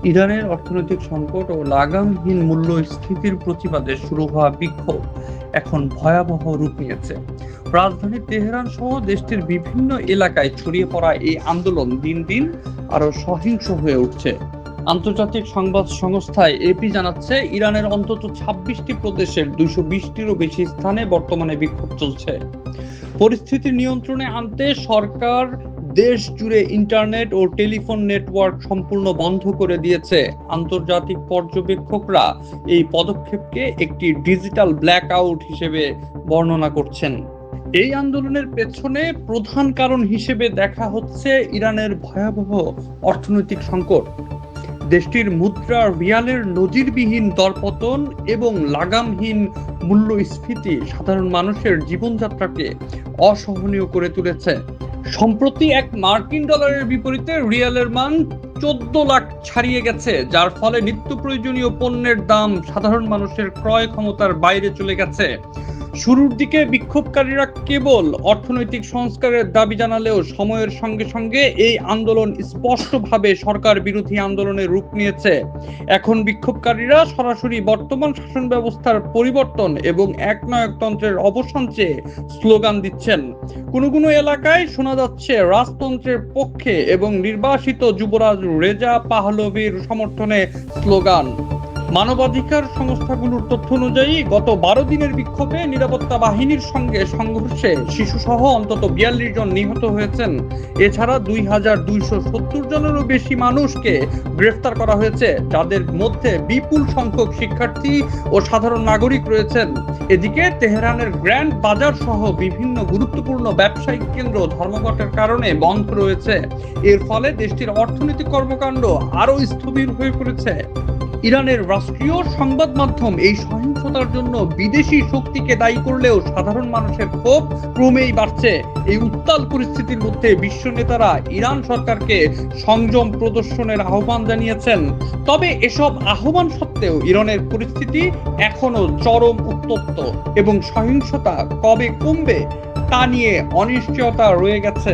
ইরানের অর্থনৈতিক সংকট ও লাগামহীন মূল্যস্ফীতির প্রতিবাদে শুরু হওয়া বিক্ষোভ এখন ভয়াবহ রূপ নিয়েছে। রাজধানী তেহরান সহ দেশটির বিভিন্ন এলাকায় ছড়িয়ে পড়া এই আন্দোলন দিন দিন আরো সহিংস হয়ে উঠছে। আন্তর্জাতিক সংবাদ সংস্থা এপি জানাচ্ছে, ইরানের অন্তত ২৬টি প্রদেশের ২২০টিরও বেশি স্থানে বর্তমানে বিক্ষোভ চলছে। পরিস্থিতি নিয়ন্ত্রণে আনতে সরকার দেশ জুড়ে ইন্টারনেট ও টেলিফোন নেটওয়ার্ক সম্পূর্ণ বন্ধ করে দিয়েছে। আন্তর্জাতিক পর্যবেক্ষকরা এই পদক্ষেপকে একটি ডিজিটাল ব্ল্যাকআউট হিসেবে বর্ণনা করছেন। এই আন্দোলনের পেছনে প্রধান কারণ হিসেবে দেখা হচ্ছে ইরানের ভয়াবহ অর্থনৈতিক সংকট। দেশটির মুদ্রা রিয়ালের নজিরবিহীন দরপতন এবং লাগামহীন মূল্যস্ফীতি সাধারণ মানুষের জীবনযাত্রাকে অসহনীয় করে তুলেছে। সম্প্রতি এক মার্কিন ডলারের বিপরীতে রিয়ালের মান ১৪ লাখ ছাড়িয়ে গেছে, যার ফলে নিত্য প্রয়োজনীয় পণ্যের দাম সাধারণ মানুষের ক্রয় ক্ষমতার বাইরে চলে গেছে। শুরুর দিকে বিক্ষোভকারীরা কেবল অর্থনৈতিক সংস্কারের দাবি জানালেও সময়ের সঙ্গে সঙ্গে এই আন্দোলন স্পষ্টভাবে সরকার বিরোধী আন্দোলনের রূপ নিয়েছে। এখন বিক্ষোভকারীরা সরাসরি বর্তমান শাসন ব্যবস্থার পরিবর্তন এবং একনায়কতন্ত্রের অবসান চেয়ে স্লোগান দিচ্ছেন। কোনো কোনো এলাকায় শোনা যাচ্ছে রাজতন্ত্রের পক্ষে এবং নির্বাসিত যুবরাজ রেজা পাহলভির সমর্থনে স্লোগান। মানবাধিকার সংস্থাগুলোর তথ্য অনুযায়ী গত ১২ দিনের বিক্ষোভে নিরাপত্তা বাহিনীর সঙ্গে সংঘর্ষে শিশুসহ অন্তত ৪২ জন নিহত হয়েছেন। এছাড়া ২,২৭০ জনেরও বেশি মানুষকে গ্রেফতার করা হয়েছে, যাদের মধ্যে বিপুল সংখ্যক শিক্ষার্থী ও সাধারণ নাগরিক রয়েছেন। এদিকে তেহরানের গ্র্যান্ড বাজার সহ বিভিন্ন গুরুত্বপূর্ণ ব্যবসায়িক কেন্দ্র ধর্মঘটের কারণে বন্ধ রয়েছে। এর ফলে দেশটির অর্থনৈতিক কর্মকাণ্ড আরও স্থবির হয়ে পড়েছে। ইরানের রাষ্ট্রীয় সংবাদ মাধ্যম এই সহিংসতার জন্য বিদেশি শক্তিকে দায়ী করলেও সাধারণ মানুষের ক্ষোভ ক্রমেই বাড়ছে। এই উত্তাল পরিস্থিতির মধ্যে বিশ্ব নেতারা ইরান সরকারকে সংযম প্রদর্শনের আহ্বান জানিয়েছেন। তবে এসব আহ্বান সত্ত্বেও ইরানের পরিস্থিতি এখনো চরম উত্তপ্ত এবং সহিংসতা কবে কমবে তা নিয়ে অনিশ্চয়তা রয়ে গেছে।